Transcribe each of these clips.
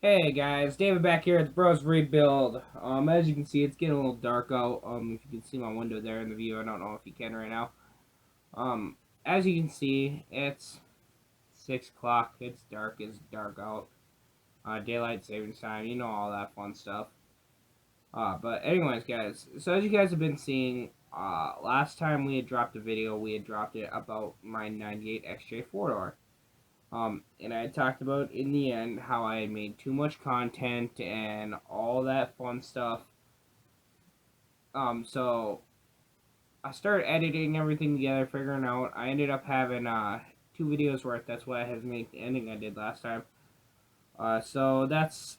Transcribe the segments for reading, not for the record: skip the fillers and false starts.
Hey guys, David back here at the Bros Rebuild. As you can see, it's getting a little dark out. If you can see my window there in the view, I don't know if you can right now. Um, as you can see, it's 6 o'clock. It's dark out. Daylight savings time, you know all that fun stuff. But anyways, guys. So as you guys have been seeing, last time we had dropped a video, we had dropped it about my '98 XJ 4-door. And I talked about in the end how I had made too much content and all that fun stuff. So I started editing everything together, figuring out. I ended up having 2 videos worth. That's why I had to make the ending I did last time. So that's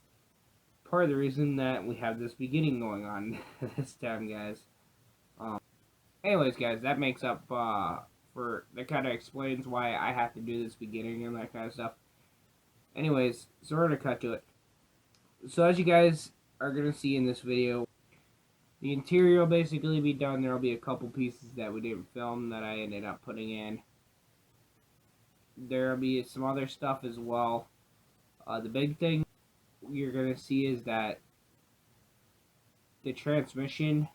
part of the reason that we have this beginning going on this time, guys. Um, anyways, guys, that makes up that kind of explains why I have to do this beginning and that kind of stuff. Anyways, so we're gonna cut to it. So as you guys are going to see in this video, the interior will basically be done. There will be a couple pieces that we didn't film that I ended up putting in. There will be some other stuff as well. The big thing you're going to see is that the transmission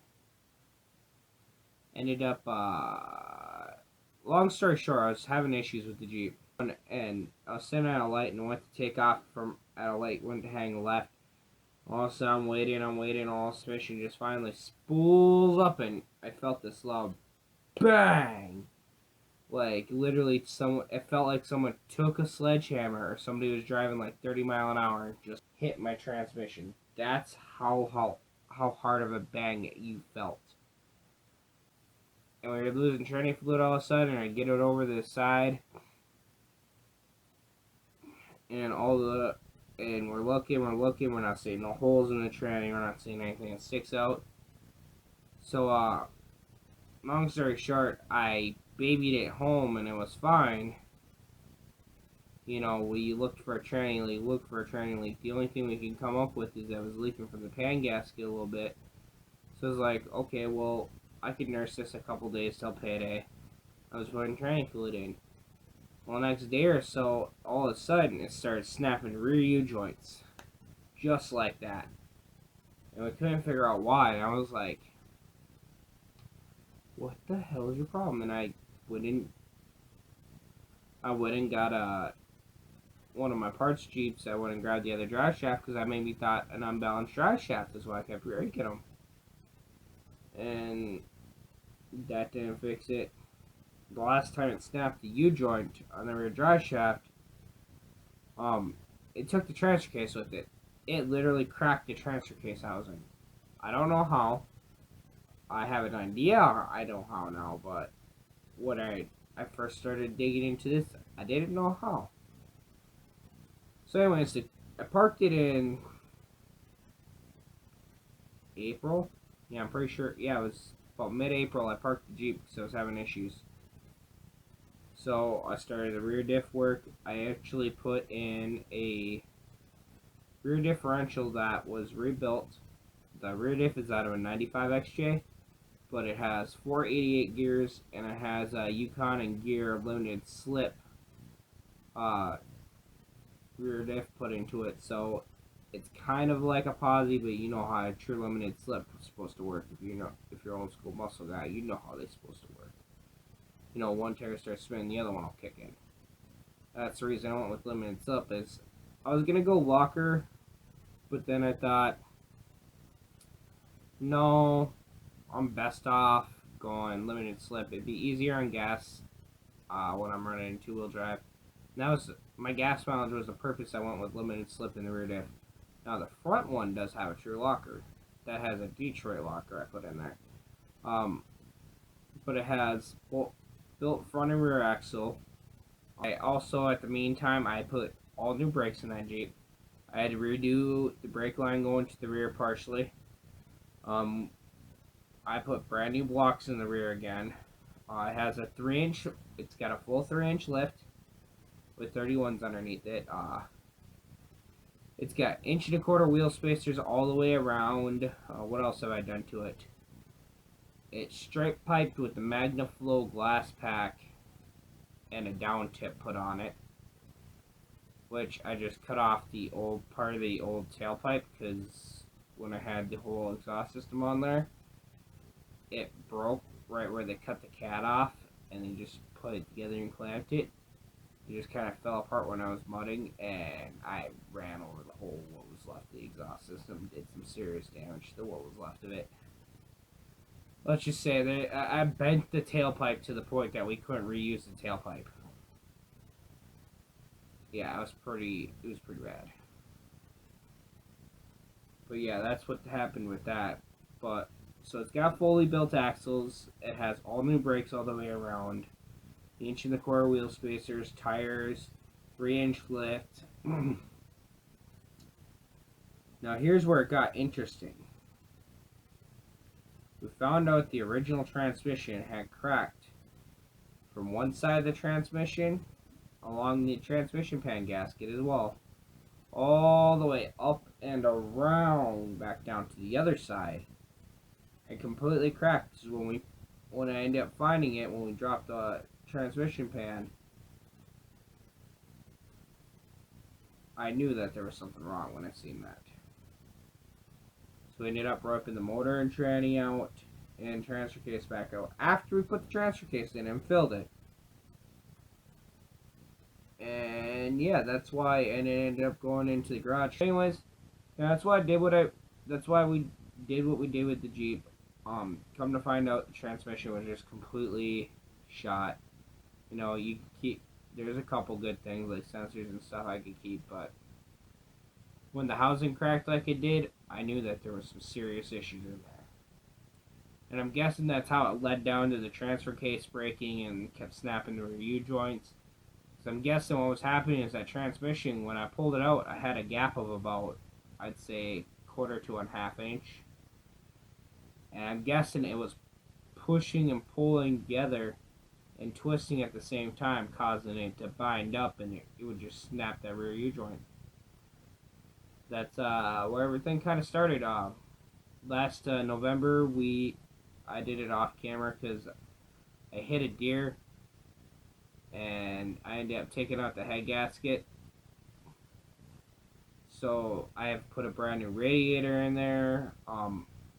ended up, long story short, I was having issues with the Jeep. And I was sitting at a light and went to take off from at a light, went to hang left. All of a sudden, I'm waiting, all suspicion just finally spools up, and I felt this loud bang. Like, literally, it felt like someone took a sledgehammer or somebody was driving like 30 mile an hour and just hit my transmission. That's how hard of a bang you felt. And we were losing training fluid all of a sudden, and I get it over the side, and we're looking, we're not seeing no holes in the tranny, we're not seeing anything that sticks out. So, long story short, I babied it home and it was fine. You know, we looked for a tranny leak, The only thing we can come up with is that it was leaking from the pan gasket a little bit. So I was like, okay, well, I could nurse this a couple days till payday. I was putting tranny fluid in. Well, next day or so, all of a sudden, it started snapping rear U-joints. Just like that. And we couldn't figure out why. And I was like, what the hell is your problem? And I went and got one of my parts Jeeps. I went and grabbed the other drive shaft because I maybe thought an unbalanced drive shaft is why I kept breaking them. And that didn't fix it. The last time it snapped the U-joint on the rear drive shaft, it took the transfer case with it. It literally cracked the transfer case housing. I don't know how. I have an idea I know how now, but when I first started digging into this, I didn't know how. So anyways, I parked it in April. Yeah, I'm pretty sure. Yeah, it was about mid-April. I parked the Jeep because I was having issues. So I started the rear diff work. I actually put in a rear differential that was rebuilt. The rear diff is out of a 95 XJ, but it has 488 gears and it has a Yukon and Gear limited slip rear diff put into it. So it's kind of like a posi, but you know how a true limited slip is supposed to work. If you're old school muscle guy, you know how they're supposed to work. You know, one tire starts spinning, the other one will kick in. That's the reason I went with limited slip. Is I was gonna go locker, but then I thought, no, I'm best off going limited slip. It'd be easier on gas when I'm running 2-wheel drive. And that was my gas mileage was the purpose I went with limited slip in the rear diff. Now the front one does have a true locker. That has a Detroit locker I put in there. But it has built front and rear axle. I also, at the meantime, I put all new brakes in that Jeep. I had to redo the brake line going to the rear partially. I put brand new blocks in the rear again. It has a 3-inch. It's got a full 3-inch lift with 31s underneath it. It's got 1.25-inch wheel spacers all the way around. What else have I done to it? It's stripe piped with the MagnaFlow glass pack and a down tip put on it. which I just cut off the old part of the old tailpipe because when I had the whole exhaust system on there, it broke right where they cut the cat off, and they just put it together and clamped it. It just kind of fell apart when I was mudding, and I ran over the whole what was left of the exhaust system, did some serious damage to what was left of it. Let's just say that I bent the tailpipe to the point that we couldn't reuse the tailpipe. Yeah, it was pretty bad. But yeah, that's what happened with that. But so it's got fully built axles. It has all new brakes all the way around. The 1.25" wheel spacers, tires, 3-inch lift. Now here's where it got interesting. We found out the original transmission had cracked from one side of the transmission along the transmission pan gasket as well, all the way up and around back down to the other side, and completely cracked. So when I ended up finding it, when we dropped the transmission pan, I knew that there was something wrong when I seen that. So we ended up ripping the motor and tranny out and transfer case back out after we put the transfer case in and filled it. And yeah, that's why, and it ended up going into the garage. Anyways, that's why that's why we did what we did with the Jeep. Come to find out, the transmission was just completely shot. You know, you can keep, there's a couple good things like sensors and stuff I could keep, but when the housing cracked like it did, I knew that there was some serious issues in there. And I'm guessing that's how it led down to the transfer case breaking and kept snapping the rear U-joints. So I'm guessing what was happening is that transmission, when I pulled it out, I had a gap of about, I'd say, 1/4 to 1/2 inch. And I'm guessing it was pushing and pulling together and twisting at the same time, causing it to bind up, and it would just snap that rear U-joint. That's where everything kind of started. Last November, I did it off camera because I hit a deer, and I ended up taking out the head gasket. So I have put a brand new radiator in there.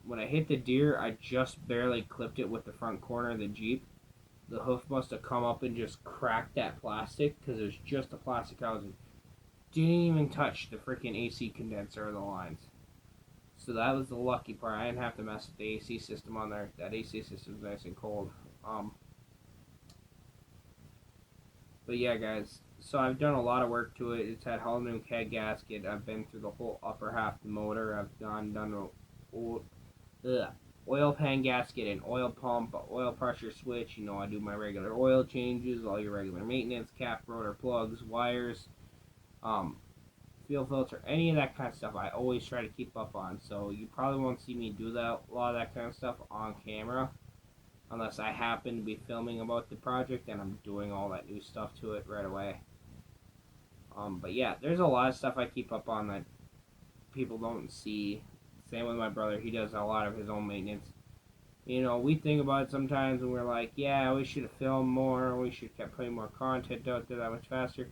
When I hit the deer, I just barely clipped it with the front corner of the Jeep. The hoof must have come up and just cracked that plastic because it was just a plastic housing. Didn't even touch the freaking AC condenser or the lines. So that was the lucky part. I didn't have to mess with the AC system on there. That AC system's nice and cold. But yeah, guys. So I've done a lot of work to it. It's had whole new head gasket. I've been through the whole upper half of the motor. I've done oil pan gasket and oil pump, oil pressure switch. You know, I do my regular oil changes, all your regular maintenance, cap, rotor, plugs, wires, fuel filter, any of that kind of stuff. I always try to keep up on. So you probably won't see me do that, a lot of that kind of stuff on camera, unless I happen to be filming about the project and I'm doing all that new stuff to it right away. But yeah, there's a lot of stuff I keep up on that people don't see. Same with my brother. He does a lot of his own maintenance. You know, we think about it sometimes and we're like, yeah, we should have filmed more. We should have kept putting more content out there that much faster.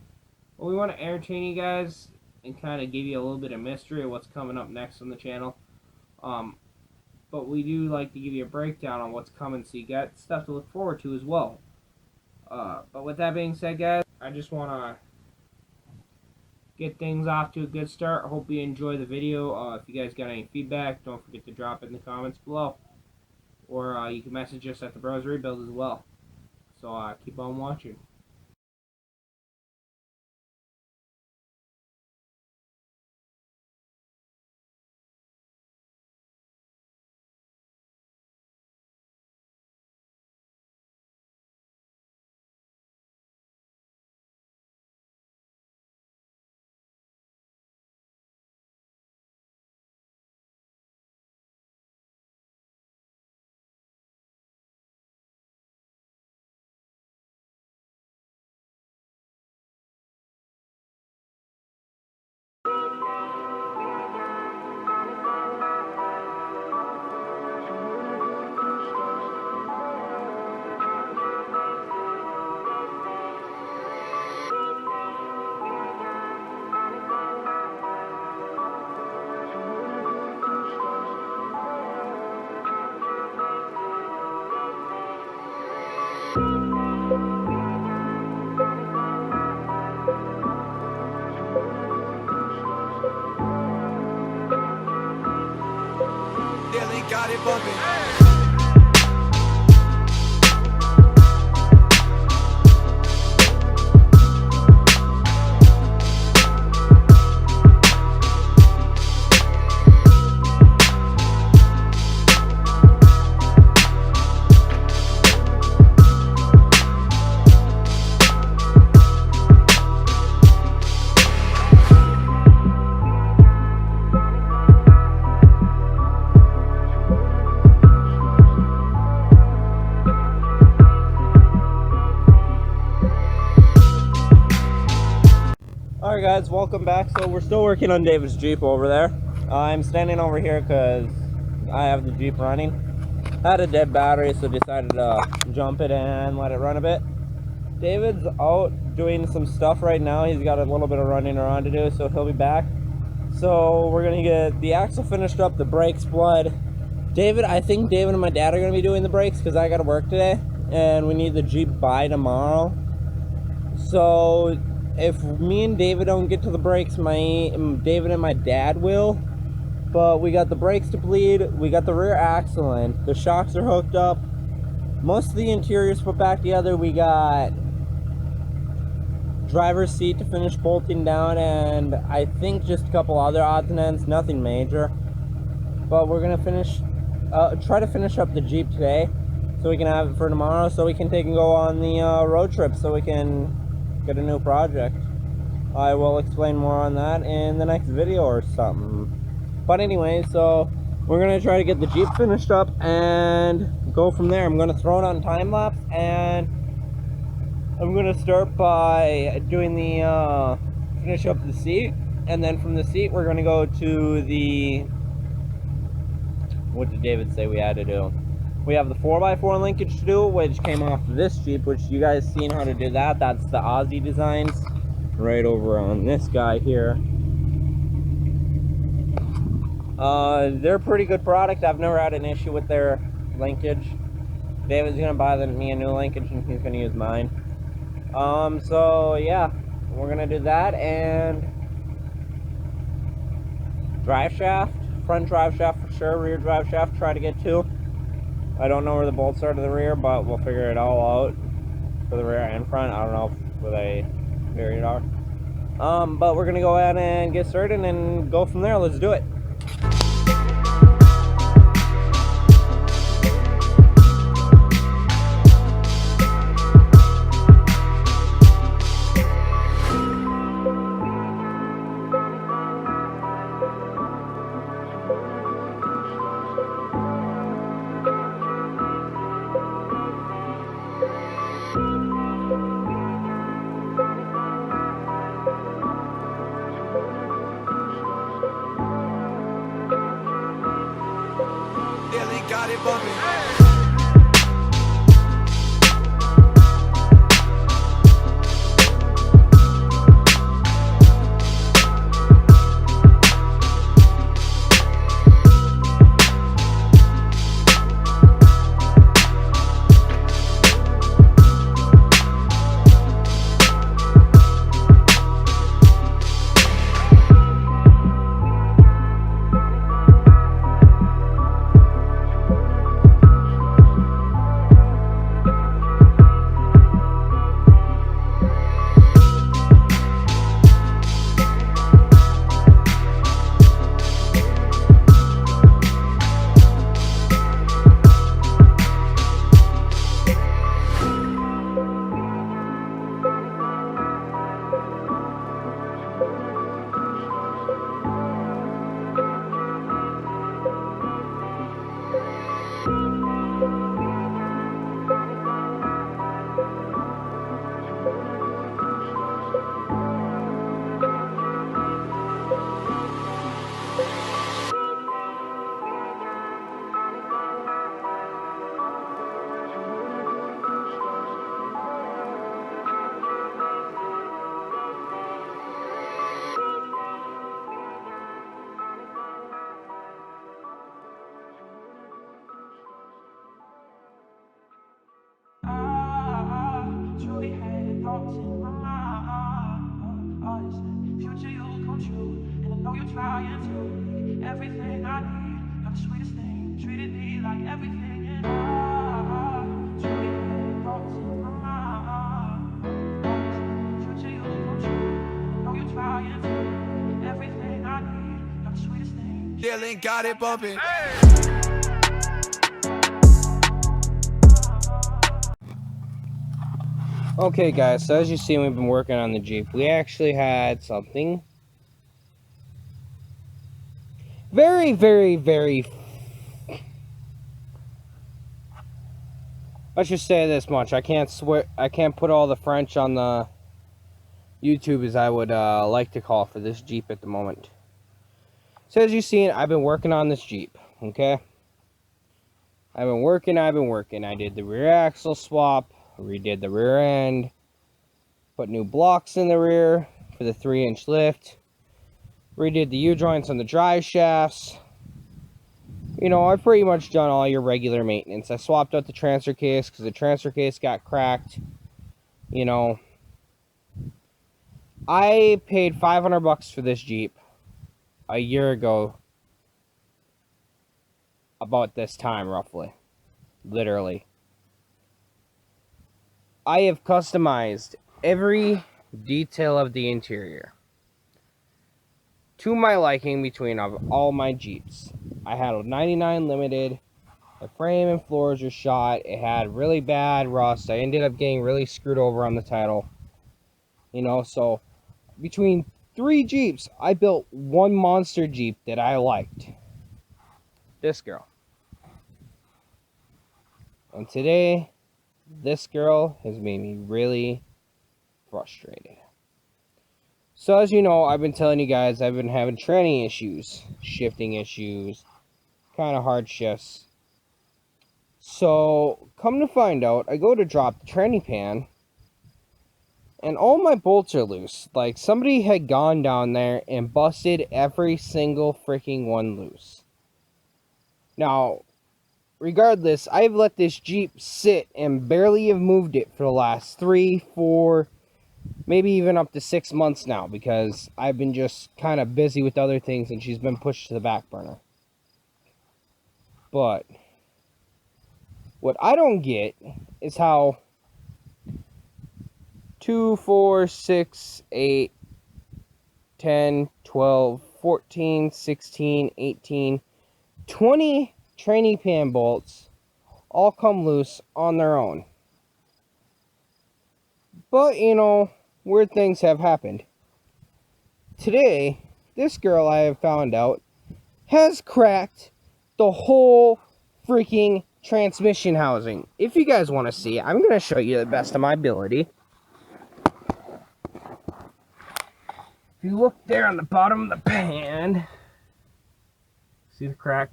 But we want to entertain you guys and kind of give you a little bit of mystery of what's coming up next on the channel. But we do like to give you a breakdown on what's coming so you got stuff to look forward to as well. But with that being said, guys, I just want to get things off to a good start. I hope you enjoy the video. If you guys got any feedback, don't forget to drop it in the comments below. Or you can message us at the Bros Rebuild as well. So keep on watching. bumping. Alright guys, welcome back. So we're still working on David's Jeep over there. I'm standing over here because I have the Jeep running. I had a dead battery, so decided to jump it and let it run a bit. David's out doing some stuff right now. He's got a little bit of running around to do, so he'll be back. So we're gonna get the axle finished up, the brakes blood. I think David and my dad are gonna be doing the brakes because I gotta work today and we need the Jeep by tomorrow. So if me and David don't get to the brakes, David and my dad will. But we got the brakes to bleed, we got the rear axle in, the shocks are hooked up, most of the interior's put back together. We got driver's seat to finish bolting down, and I think just a couple other odds and ends, nothing major. But we're gonna try to finish up the Jeep today so we can have it for tomorrow, so we can take and go on the road trip, so we can get a new project. I will explain more on that in the next video or something. But anyway, so we're gonna try to get the Jeep finished up and go from there. I'm gonna throw it on time lapse, and I'm gonna start by doing the finish up the seat, and then from the seat we're gonna go to the, what did David say we had to do? We have the 4x4 linkage to do, which came off this Jeep, which you guys seen how to do that. That's the Aussie Designs right over on this guy here. They're a pretty good product. I've never had an issue with their linkage. David's gonna buy me a new linkage and he's gonna use mine. So yeah, we're gonna do that, and drive shaft, front drive shaft for sure, rear drive shaft try to get to. I don't know where the bolts are to the rear, but we'll figure it all out for the rear and front. I don't know where they buried are. But we're gonna go ahead and get started and go from there. Let's do it. Got it bumping. Future you come true, and I know you're trying to. Everything I need, you're the sweetest thing. treated me like everything and I truly thoughts in my mind. Future you come true. Know you trying to everything I need. You're the sweetest thing. Dylan got it bumping. Okay, guys, so as you see, we've been working on the Jeep. We actually had something very, very, very... Let's just say this much. I can't put all the French on the YouTube as I would like to call for this Jeep at the moment. So as you see, I've been working on this Jeep, okay? I've been working. I did the rear axle swap, redid the rear end, put new blocks in the rear for the 3-inch lift, redid the U-joints on the drive shafts. You know, I've pretty much done all your regular maintenance. I swapped out the transfer case because the transfer case got cracked. You know, I paid $500 for this Jeep a year ago, about this time roughly, literally. I have customized every detail of the interior to my liking between all my Jeeps. I had a 99 Limited. The frame and floors were shot. It had really bad rust. I ended up getting really screwed over on the title. You know, so between 3 Jeeps, I built one monster Jeep that I liked. This girl. And today, this girl has made me really frustrated. So as you know, I've been telling you guys I've been having tranny issues, shifting issues, kind of hard shifts. So, come to find out, I go to drop the tranny pan, and all my bolts are loose. Like, somebody had gone down there and busted every single freaking one loose. Now, regardless, I've let this Jeep sit and barely have moved it for the last 3, 4, maybe even up to 6 months now, because I've been just kind of busy with other things and she's been pushed to the back burner. But what I don't get is how 2, 4, 6, 8, 10, 12, 14, 16, 18, 20 tranny pan bolts all come loose on their own. But, you know, weird things have happened. Today, this girl, I have found out, has cracked the whole freaking transmission housing. If you guys want to see, I'm going to show you the best of my ability. If you look there on the bottom of the pan, see the crack?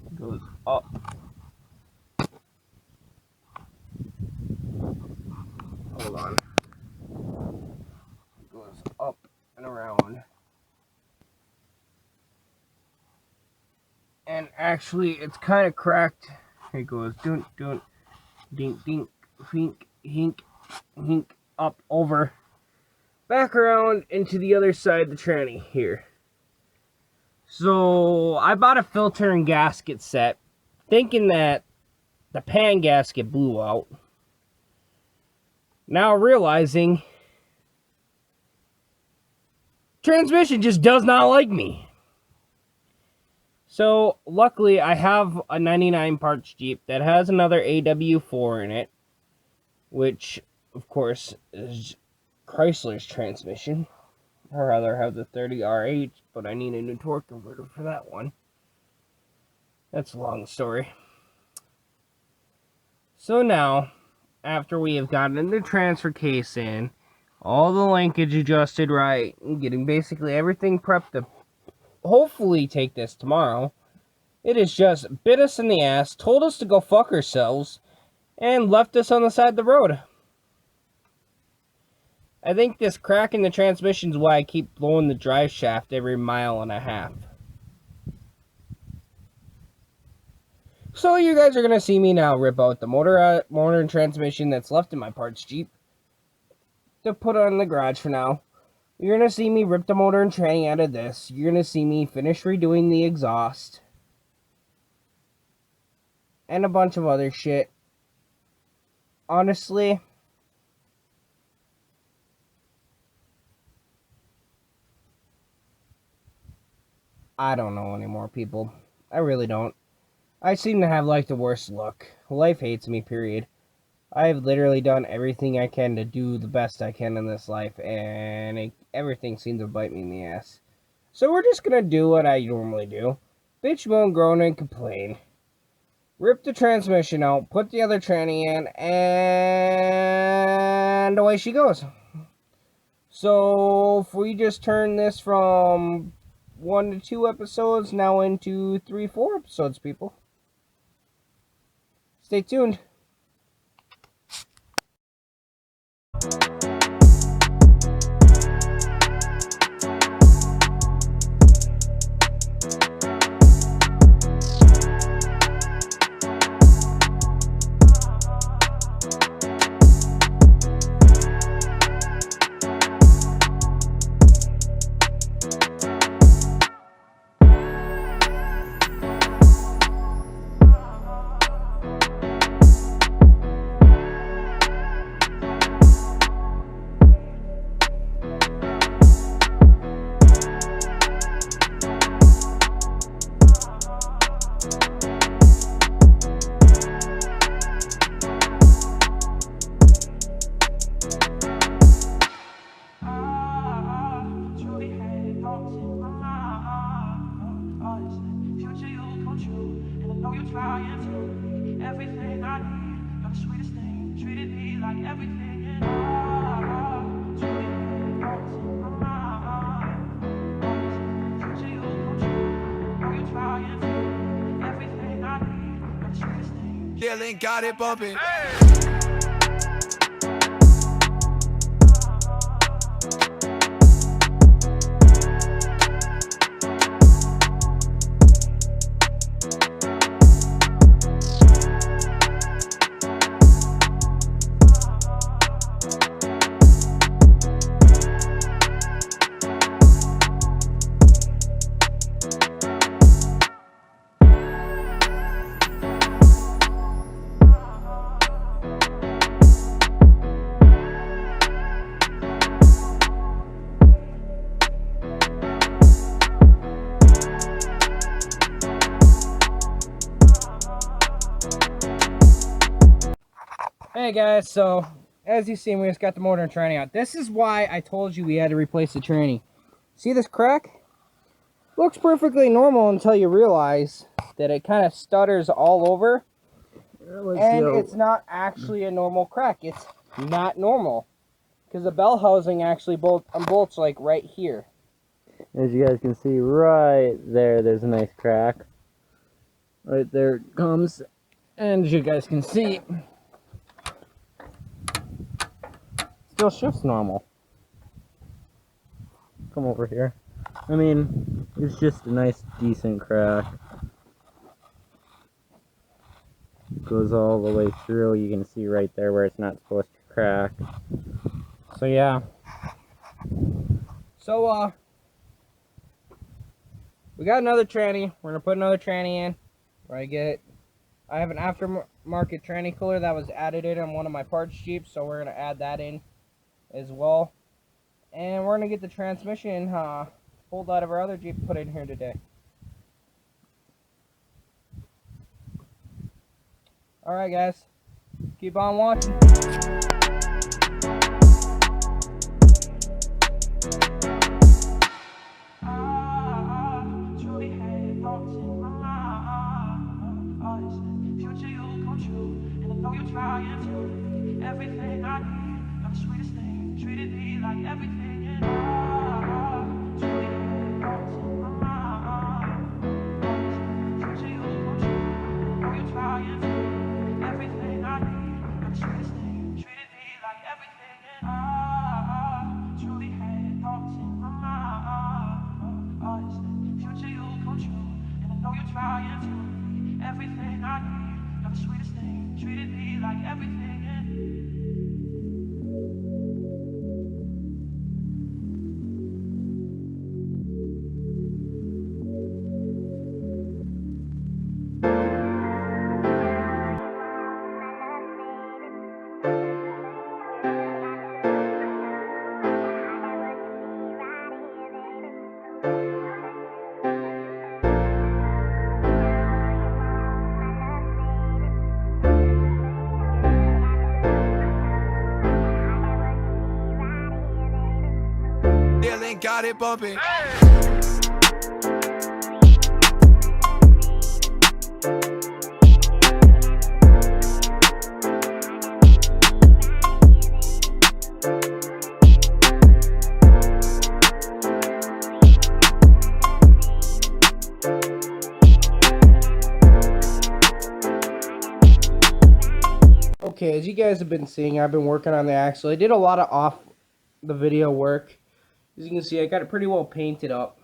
It goes up. Hold on. It goes up and around. And actually, it's kind of cracked. Here it goes. Dunk, dunk, dink, dink, hink, hink, hink, up, over. Back around into the other side of the tranny here. So, I bought a filter and gasket set, thinking that the pan gasket blew out. Now realizing transmission just does not like me. So, luckily, I have a 99 parts Jeep that has another AW4 in it, which, of course, is Chrysler's transmission. I'd rather have the 30RH, but I need a new torque converter for that one. That's a long story. So now, after we have gotten the transfer case in, all the linkage adjusted right, and getting basically everything prepped to hopefully take this tomorrow, it has just bit us in the ass, told us to go fuck ourselves, and left us on the side of the road. I think this crack in the transmission is why I keep blowing the drive shaft every 1.5 miles. So you guys are going to see me now rip out the motor and transmission that's left in my parts Jeep to put on the garage for now. You're gonna see me rip the motor and tranny out of this. You're gonna see me finish redoing the exhaust. And a bunch of other shit. Honestly, I don't know anymore, people. I really don't. I seem to have like the worst luck. Life hates me, period. I've literally done everything I can to do the best I can in this life, and everything seems to bite me in the ass. So we're just gonna do what I normally do. Bitch, moan, groan, and complain. Rip the transmission out, put the other tranny in, and away she goes. So if we just turn this from 1 to 2 episodes now into 3, 4 episodes, people. Stay tuned. Truly had thoughts in my mind. Future you come true, and I know you're trying to. Everything I need, you're the sweetest thing. Treated me like everything, and truly had thoughts in my mind. Future you come true, and I know you're trying to. Everything I need, you're the sweetest thing. Dylan got it bumping. Hey guys, so as you see, we just got the motor and tranny out. This is why I told you we had to replace the tranny. See this crack? Looks perfectly normal until you realize that it kind of stutters all over. And it's not actually a normal crack. It's not normal. Because the bell housing actually bolts like right here. As you guys can see right there, there's a nice crack. Right there it comes. And as you guys can see, still shifts normal. Come over here. I mean, it's just a nice, decent crack. Goes all the way through. You can see right there where it's not supposed to crack. So yeah. So we got another tranny. We're gonna put another tranny in. I have an aftermarket tranny cooler that was added in on one of my parts Jeeps, so we're gonna add that in as well. And we're gonna get the transmission pulled out of our other Jeep, put in here today. Alright guys, keep on watching. Truly had thoughts in my mind. Future you come true, and I know you're trying to. Everything I need, you're the sweetest thing. Treated me like everything, and truly had thoughts in my mind. Future you come true, and I know you're trying to. Everything I need, you're the sweetest thing. Treated me like everything, and truly had thoughts in my mind. Future you come true, and I know you're trying to. Everything I need, you're the sweetest thing. Treated me like everything, and Nearly got it bumping. Okay, as you guys have been seeing, I've been working on the axle. I did a lot of off the video work. As you can see, I got it pretty well painted up.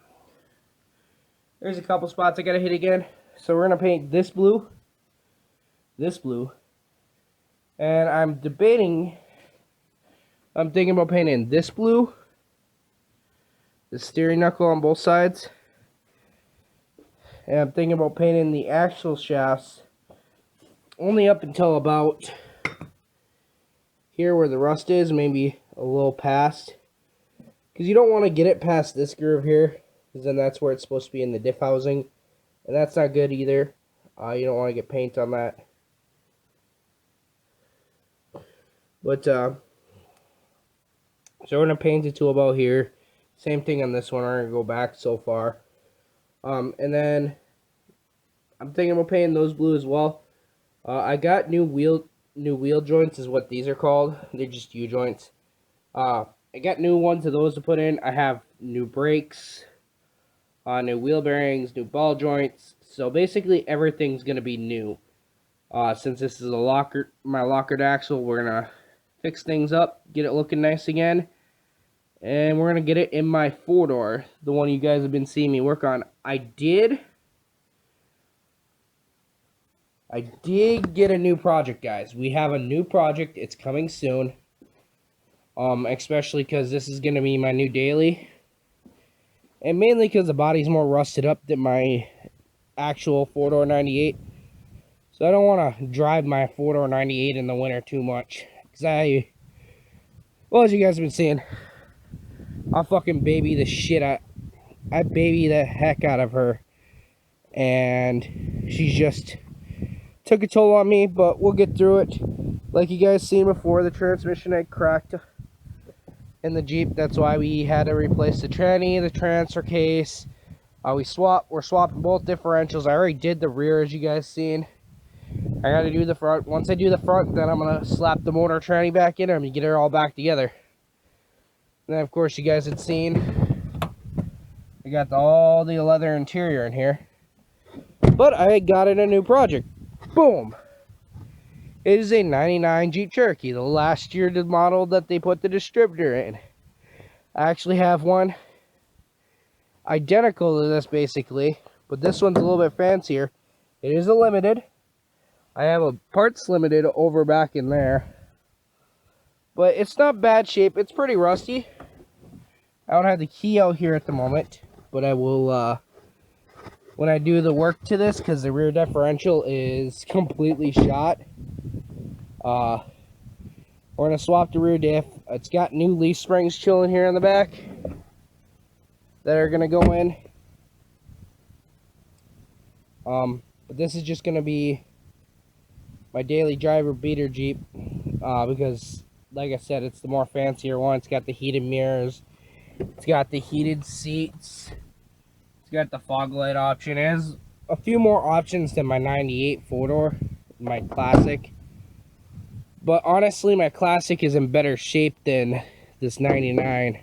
There's a couple spots I gotta hit again. So we're gonna paint this blue, and I'm thinking about painting this blue, the steering knuckle on both sides, and I'm thinking about painting the axle shafts only up until about here where the rust is, maybe a little past, because you don't want to get it past this groove here, because then that's where it's supposed to be in the diff housing, and that's not good either. You don't want to get paint on that. But so we're gonna paint it to about here. Same thing on this one. We're gonna go back so far, and then I'm thinking about painting those blue as well. I got new wheel joints is what these are called. They're just U-joints. I got new ones of those to put in. I have new brakes, new wheel bearings, new ball joints. So basically everything's gonna be new. Since this is my lockered axle, we're gonna fix things up, get it looking nice again, and we're gonna get it in my 4-door, the one you guys have been seeing me work on. I did get a new project, guys. We have a new project. It's coming soon. Especially because this is going to be my new daily. And mainly because the body's more rusted up than my actual 4-door 98. So I don't want to drive my 4-door 98 in the winter too much. Because well, as you guys have been seeing, I fucking baby the shit out. I baby the heck out of her. And she's just took a toll on me, but we'll get through it. Like you guys seen before, the transmission had cracked in the Jeep. That's why we had to replace the tranny, the transfer case. We're swapping both differentials. I already did the rear, as you guys seen. I gotta do the front. Once I do the front, then I'm gonna slap the motor tranny back in and get it all back together. And then of course you guys had seen, I got all the leather interior in here. But I got it a new project. Boom! It is a 99 Jeep Cherokee, the last year model that they put the distributor in. I actually have one identical to this basically, but this one's a little bit fancier. It is a limited. I have a parts limited over back in there, but it's not bad shape. It's pretty rusty. I don't have the key out here at the moment, but I will when I do the work to this, because the rear differential is completely shot. We're going to swap the rear diff. It's got new leaf springs chilling here in the back that are going to go in. But this is just going to be my daily driver beater Jeep, because like I said, it's the more fancier one. It's got the heated mirrors, it's got the heated seats, it's got the fog light option. It has a few more options than my 98 4-door, my Classic. But honestly, my Classic is in better shape than this 99.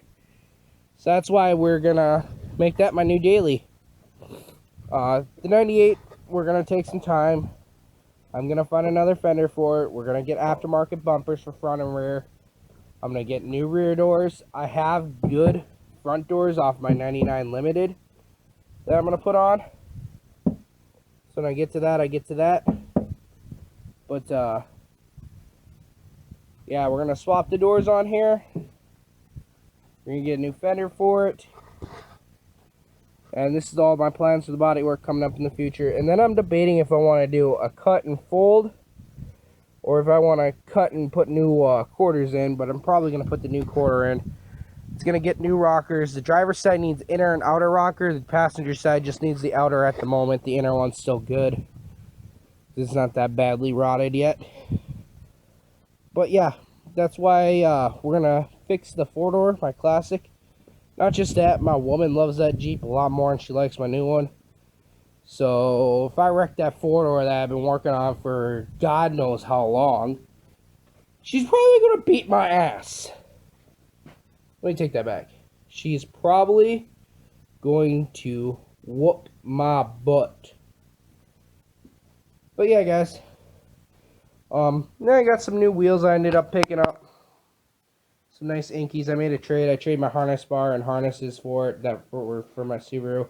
So that's why we're gonna make that my new daily. The 98, we're gonna take some time. I'm gonna find another fender for it. We're gonna get aftermarket bumpers for front and rear. I'm gonna get new rear doors. I have good front doors off my 99 Limited that I'm gonna put on. So when I get to that, I get to that. But yeah, we're gonna swap the doors on here. We're gonna get a new fender for it. And this is all my plans for the bodywork coming up in the future. And then I'm debating if I want to do a cut and fold, or if I want to cut and put new quarters in. But I'm probably going to put the new quarter in. It's going to get new rockers. The driver's side needs inner and outer rocker. The passenger side just needs the outer at the moment. The inner one's still good. It's not that badly rotted yet. But yeah, that's why we're going to fix the 4-door, my Classic. Not just that, my woman loves that Jeep a lot more and she likes my new one. So if I wreck that four-door that I've been working on for God knows how long, she's probably going to beat my ass. Let me take that back. She's probably going to whoop my butt. But yeah, guys. Then I got some new wheels I ended up picking up. Some nice Inkies. I made a trade. I traded my harness bar and harnesses for it that were for my Subaru.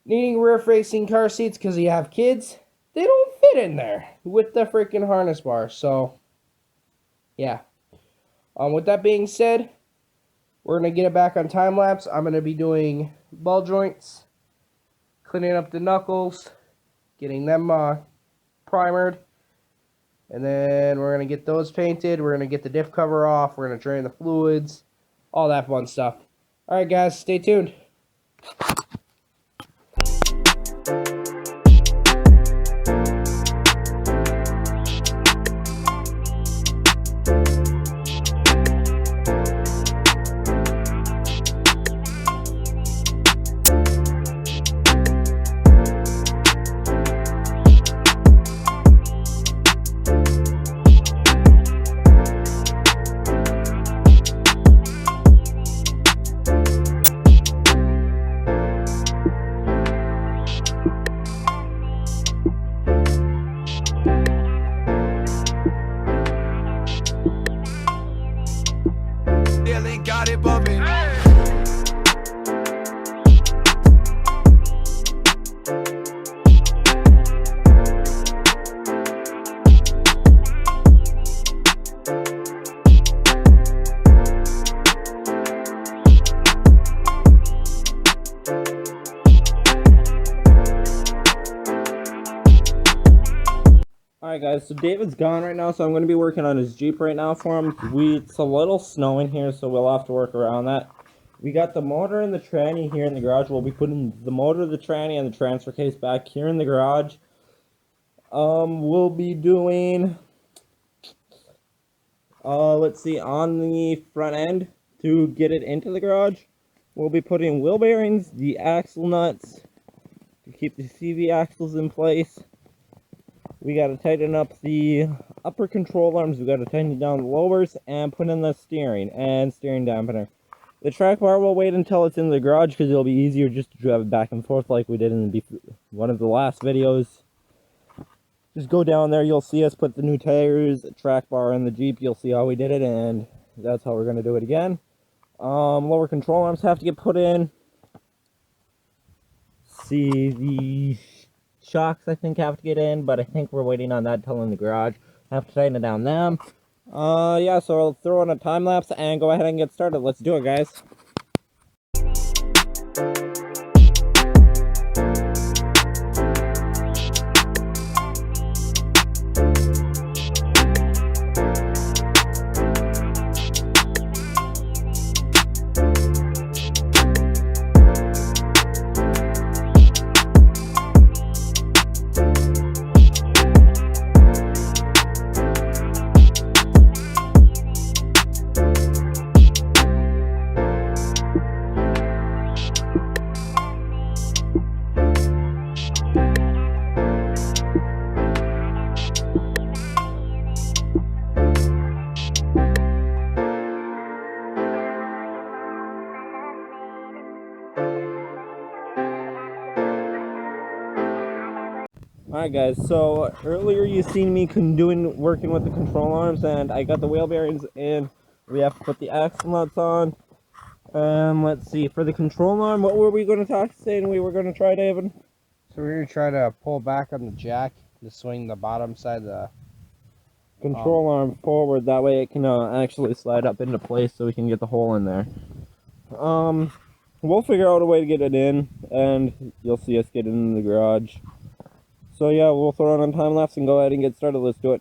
Needing rear facing car seats because you have kids, they don't fit in there with the freaking harness bar. So, yeah. With that being said, we're going to get it back on time lapse. I'm going to be doing ball joints, cleaning up the knuckles, getting them primered. And then we're going to get those painted. We're going to get the diff cover off. We're going to drain the fluids. All that fun stuff. Alright guys, stay tuned. Nearly got it bumping. Alright guys, so David's gone right now, so I'm going to be working on his Jeep right now for him. It's a little snowing here, so we'll have to work around that. We got the motor and the tranny here in the garage. We'll be putting the motor, the tranny, and the transfer case back here in the garage. We'll be doing, let's see, on the front end to get it into the garage. We'll be putting wheel bearings, the axle nuts to keep the CV axles in place. We got to tighten up the upper control arms, we got to tighten down the lowers, and put in the steering and steering dampener. The track bar will wait until it's in the garage because it'll be easier just to drive it back and forth like we did in one of the last videos. Just go down there, you'll see us put the new tires, track bar in the Jeep, you'll see how we did it, and that's how we're going to do it again. Lower control arms have to get put in. See, the shocks I think have to get in, but I think we're waiting on that till in the garage. Have to tighten it down them. Yeah, so I'll throw in a time lapse and go ahead and get started. Let's do it, guys. Alright guys, so earlier you seen me working with the control arms, and I got the wheel bearings in. We have to put the axle nuts on. Let's see, for the control arm, what were we going to saying we were going to try, David? So we're going to try to pull back on the jack to swing the bottom side of the control arm forward, that way it can actually slide up into place so we can get the hole in there. We'll figure out a way to get it in, and you'll see us get it in the garage. So yeah, we'll throw it on time lapse and go ahead and get started. Let's do it.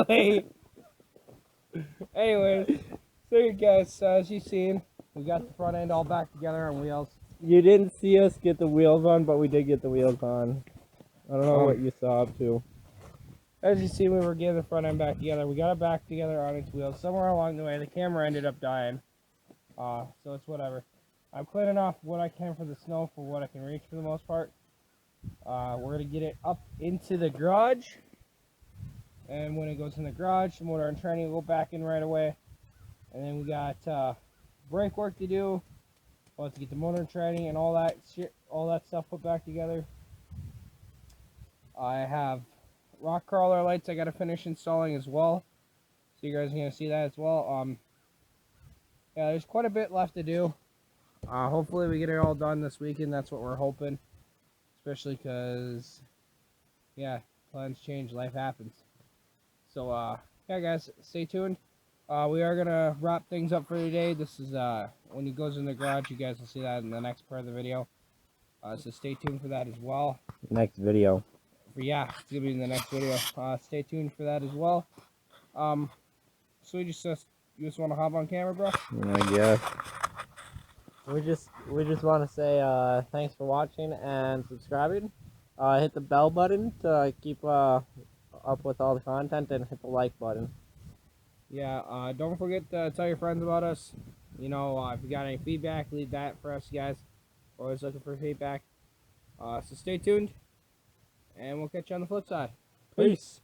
Exactly. Anyways, so you guys, as you've seen, we got the front end all back together on wheels. You didn't see us get the wheels on, but we did get the wheels on. I don't know what you saw up to. As you see, we were getting the front end back together. We got it back together on its wheels. Somewhere along the way, the camera ended up dying. So it's whatever. I'm cleaning off what I can for the snow for what I can reach for the most part. We're going to get it up into the garage. And when it goes in the garage, the motor and tranny will go back in right away. And then we got brake work to do. We'll have to get the motor and tranny and all that shit, all that stuff put back together. I have rock crawler lights I got to finish installing as well. So you guys are going to see that as well. Yeah, there's quite a bit left to do. Hopefully we get it all done this weekend. That's what we're hoping. Especially because, yeah, plans change, life happens. So, yeah, guys, stay tuned. We are going to wrap things up for today. This is, when it goes in the garage, you guys will see that in the next part of the video. So stay tuned for that as well. Next video. Yeah, it's going to be in the next video. Stay tuned for that as well. So you just want to hop on camera, bro? I guess. We just want to say thanks for watching and subscribing. Hit the bell button to keep up with all the content, and hit the like button. Yeah, don't forget to tell your friends about us. You know, if you got any feedback, leave that for us, guys. We're always looking for feedback. So stay tuned, and we'll catch you on the flip side. Peace.